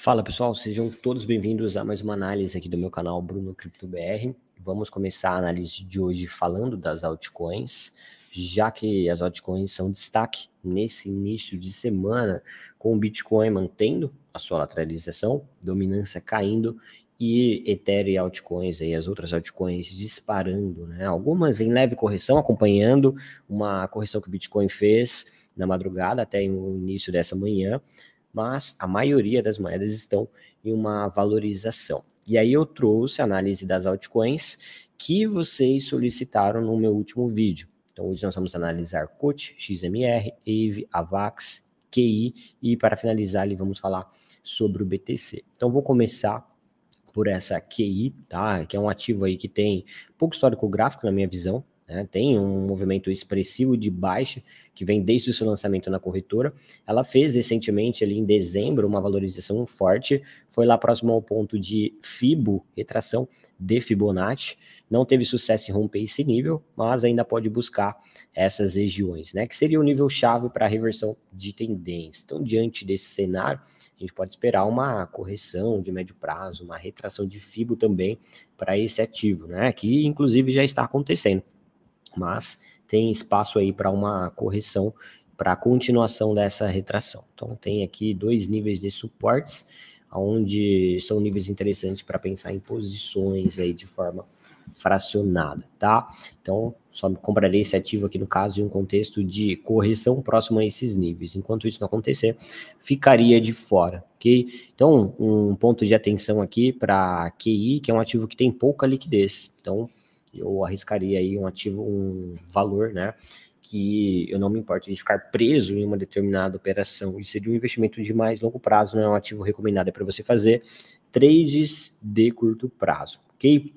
Fala pessoal, sejam todos bem-vindos a mais uma análise aqui do meu canal Bruno Cripto BR. Vamos começar a análise de hoje falando das altcoins, já que as altcoins são destaque nesse início de semana, com o Bitcoin mantendo a sua lateralização, dominância caindo e Ethereum e altcoins, aí, as outras altcoins disparando, né? Algumas em leve correção, acompanhando uma correção que o Bitcoin fez na madrugada até o início dessa manhã, mas a maioria das moedas estão em uma valorização. E aí eu trouxe a análise das altcoins que vocês solicitaram no meu último vídeo. Então hoje nós vamos analisar COT, XMR, AVE, AVAX, QI e para finalizar ali vamos falar sobre o BTC. Então vou começar por essa QI, tá? Que é um ativo aí que tem pouco histórico gráfico na minha visão, né? Tem um movimento expressivo de baixa que vem desde o seu lançamento na corretora. Ela fez recentemente ali em dezembro uma valorização forte, foi lá próximo ao ponto de Fibo, retração de Fibonacci, não teve sucesso em romper esse nível, mas ainda pode buscar essas regiões, né? Que seria o nível chave para a reversão de tendência. Então, diante desse cenário, a gente pode esperar uma correção de médio prazo, uma retração de Fibo também para esse ativo, né? Que inclusive já está acontecendo, mas tem espaço aí para uma correção, para a continuação dessa retração. Então tem aqui dois níveis de suportes, onde são níveis interessantes para pensar em posições aí de forma fracionada, tá? Então só comprarei esse ativo aqui no caso em um contexto de correção próximo a esses níveis. Enquanto isso não acontecer, ficaria de fora, ok? Então um ponto de atenção aqui para QI, que é um ativo que tem pouca liquidez. Então eu arriscaria aí um ativo, um valor, né, que eu não me importo de ficar preso em uma determinada operação. Isso seria um investimento de mais longo prazo, não é um ativo recomendado para você fazer trades de curto prazo, ok?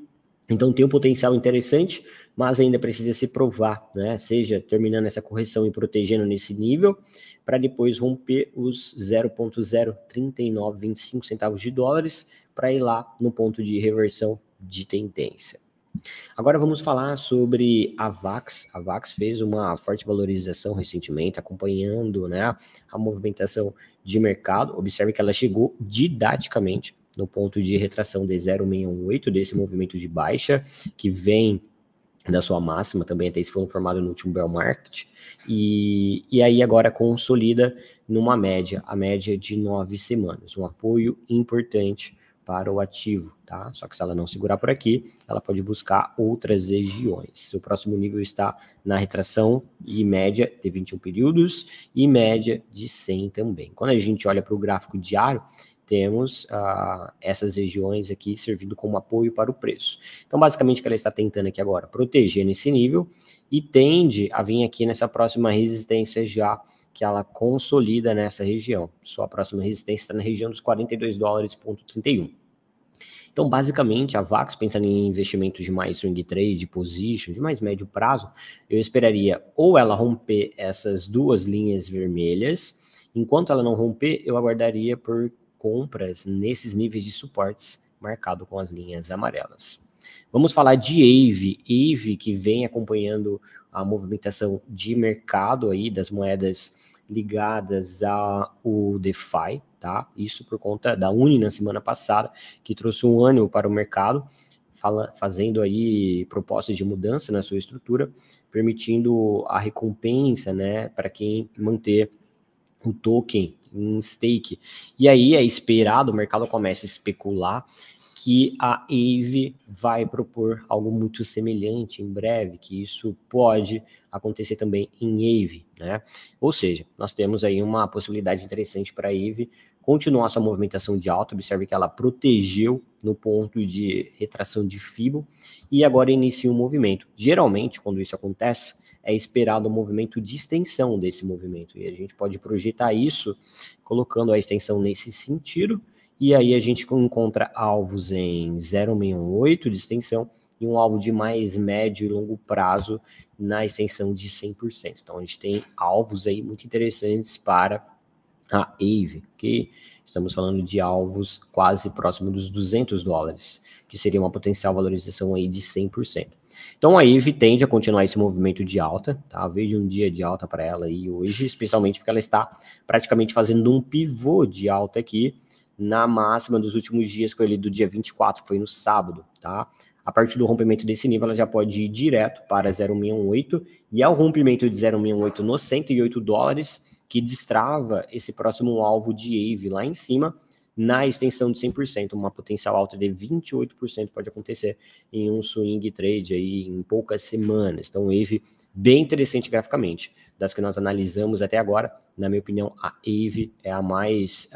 Então tem um potencial interessante, mas ainda precisa se provar, né? Seja terminando essa correção e protegendo nesse nível, para depois romper os 0,03925 centavos de dólares, para ir lá no ponto de reversão de tendência. Agora vamos falar sobre a VAX. A VAX fez uma forte valorização recentemente, acompanhando, né, a movimentação de mercado. Observe que ela chegou didaticamente no ponto de retração de 0,618 desse movimento de baixa, que vem da sua máxima, também até isso foi formado no último bear market, e aí agora consolida numa média, a média de 9 semanas, um apoio importante para o ativo, tá? Só que se ela não segurar por aqui, ela pode buscar outras regiões. O próximo nível está na retração e média de 21 períodos e média de 100 também. Quando a gente olha para o gráfico diário, temos essas regiões aqui servindo como apoio para o preço. Então, basicamente, o que ela está tentando aqui agora, proteger nesse nível e tende a vir aqui nessa próxima resistência já que ela consolida nessa região. Sua próxima resistência está na região dos 42 dólares,31. Então, basicamente, a VAX, pensando em investimentos de mais swing trade, position, de mais médio prazo, eu esperaria ou ela romper essas duas linhas vermelhas, enquanto ela não romper, eu aguardaria por compras nesses níveis de suportes marcado com as linhas amarelas. Vamos falar de AVE. AVE que vem acompanhando a movimentação de mercado aí das moedas ligadas ao DeFi, tá? Isso por conta da Uni na semana passada, que trouxe um ânimo para o mercado, fazendo aí propostas de mudança na sua estrutura, permitindo a recompensa, né, para quem manter o token em stake. E aí é esperado, o mercado começa a especular que a AVE vai propor algo muito semelhante em breve, que isso pode acontecer também em AVE, né? Ou seja, nós temos aí uma possibilidade interessante para a AVE continuar sua movimentação de alta. Observe que ela protegeu no ponto de retração de Fibo e agora inicia um movimento. Geralmente, quando isso acontece, é esperado um movimento de extensão desse movimento, e a gente pode projetar isso colocando a extensão nesse sentido, e aí a gente encontra alvos em 0,618 de extensão e um alvo de mais médio e longo prazo na extensão de 100%. Então a gente tem alvos aí muito interessantes para a AVE, que estamos falando de alvos quase próximo dos 200 dólares, que seria uma potencial valorização aí de 100%. Então a AVE tende a continuar esse movimento de alta, tá? Vejo um dia de alta para ela aí hoje, especialmente porque ela está praticamente fazendo um pivô de alta aqui na máxima dos últimos dias, que foi ali do dia 24, que foi no sábado, tá? A partir do rompimento desse nível, ela já pode ir direto para 0,618, e ao rompimento de 0,618 nos 108 dólares, que destrava esse próximo alvo de AVE lá em cima, na extensão de 100%, uma potencial alta de 28% pode acontecer em um swing trade aí em poucas semanas. Então, AVE bem interessante graficamente. Das que nós analisamos até agora, na minha opinião, a AVE é a mais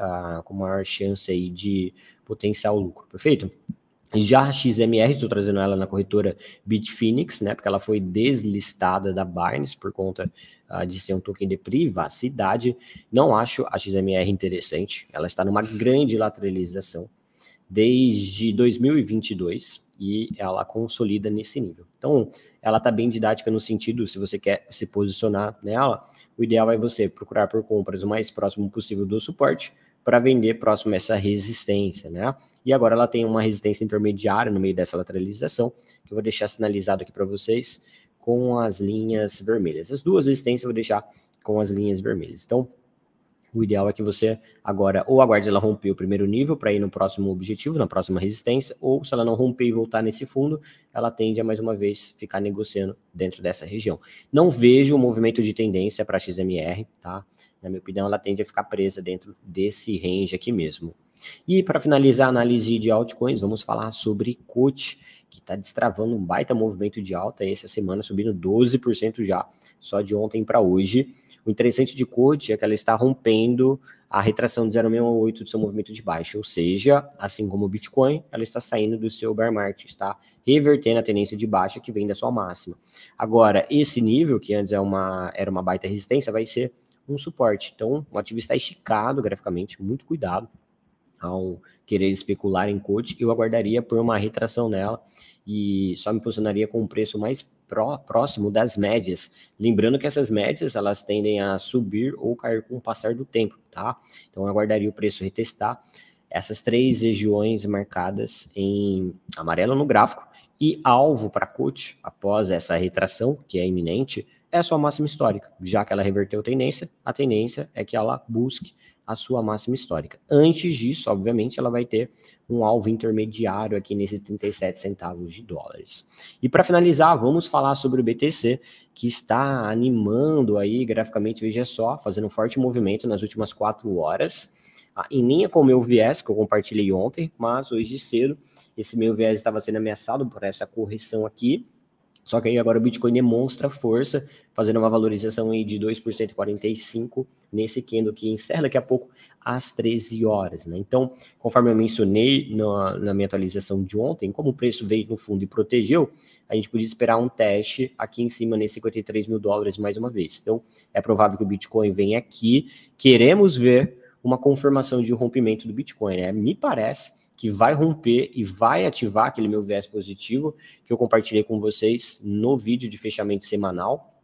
com maior chance aí de potencial lucro, perfeito? Já a XMR, estou trazendo ela na corretora Bitfinex, né, porque ela foi deslistada da Binance por conta de ser um token de privacidade. Não acho a XMR interessante, ela está numa grande lateralização desde 2022 e ela consolida nesse nível. Então, ela está bem didática no sentido, se você quer se posicionar nela, o ideal é você procurar por compras o mais próximo possível do suporte para vender próximo a essa resistência, né? E agora ela tem uma resistência intermediária no meio dessa lateralização, que eu vou deixar sinalizado aqui para vocês com as linhas vermelhas. As duas resistências eu vou deixar com as linhas vermelhas. Então, o ideal é que você agora ou aguarde ela romper o primeiro nível para ir no próximo objetivo, na próxima resistência, ou se ela não romper e voltar nesse fundo, ela tende a mais uma vez ficar negociando dentro dessa região. Não vejo um movimento de tendência para a XMR, tá? Na minha opinião, ela tende a ficar presa dentro desse range aqui mesmo. E para finalizar a análise de altcoins, vamos falar sobre COT, que está destravando um baita movimento de alta essa semana, subindo 12% já, só de ontem para hoje. O interessante de COT é que ela está rompendo a retração de 0,68 do seu movimento de baixa, ou seja, assim como o Bitcoin, ela está saindo do seu bear market, está revertendo a tendência de baixa que vem da sua máxima. Agora, esse nível, que antes era uma baita resistência, vai ser um suporte. Então, o ativo está esticado graficamente, muito cuidado ao querer especular em COT. Eu aguardaria por uma retração nela e só me posicionaria com um preço mais próximo das médias. Lembrando que essas médias, elas tendem a subir ou cair com o passar do tempo, tá? Então, eu aguardaria o preço retestar essas três regiões marcadas em amarelo no gráfico e alvo para COT após essa retração, que é iminente, é a sua máxima histórica. Já que ela reverteu a tendência é que ela busque a sua máxima histórica. Antes disso, obviamente, ela vai ter um alvo intermediário aqui nesses 37 centavos de dólares. E para finalizar, vamos falar sobre o BTC, que está animando aí graficamente, veja só, fazendo um forte movimento nas últimas 4 horas, em linha com o meu viés, que eu compartilhei ontem, mas hoje cedo, esse meu viés estava sendo ameaçado por essa correção aqui. Só que aí agora o Bitcoin demonstra força, fazendo uma valorização aí de 2% e 45% nesse candle que encerra daqui a pouco às 13 horas, né? Então, conforme eu mencionei na minha atualização de ontem, como o preço veio no fundo e protegeu, a gente podia esperar um teste aqui em cima nesses 53 mil dólares mais uma vez. Então, é provável que o Bitcoin venha aqui. Queremos ver uma confirmação de rompimento do Bitcoin, né? Me parece que vai romper e vai ativar aquele meu viés positivo que eu compartilhei com vocês no vídeo de fechamento semanal,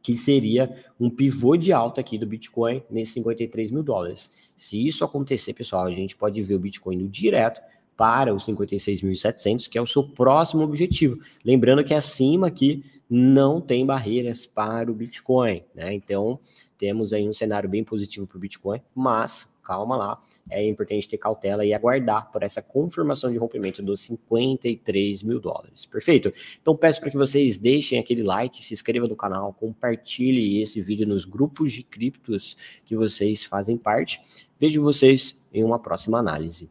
que seria um pivô de alta aqui do Bitcoin nesses 53 mil dólares. Se isso acontecer, pessoal, a gente pode ver o Bitcoin indo direto para os 56.700, que é o seu próximo objetivo. Lembrando que acima aqui não tem barreiras para o Bitcoin, né? Então, temos aí um cenário bem positivo para o Bitcoin, mas calma lá, é importante ter cautela e aguardar por essa confirmação de rompimento dos 53 mil dólares, perfeito? Então peço para que vocês deixem aquele like, se inscrevam no canal, compartilhem esse vídeo nos grupos de criptos que vocês fazem parte. Vejo vocês em uma próxima análise.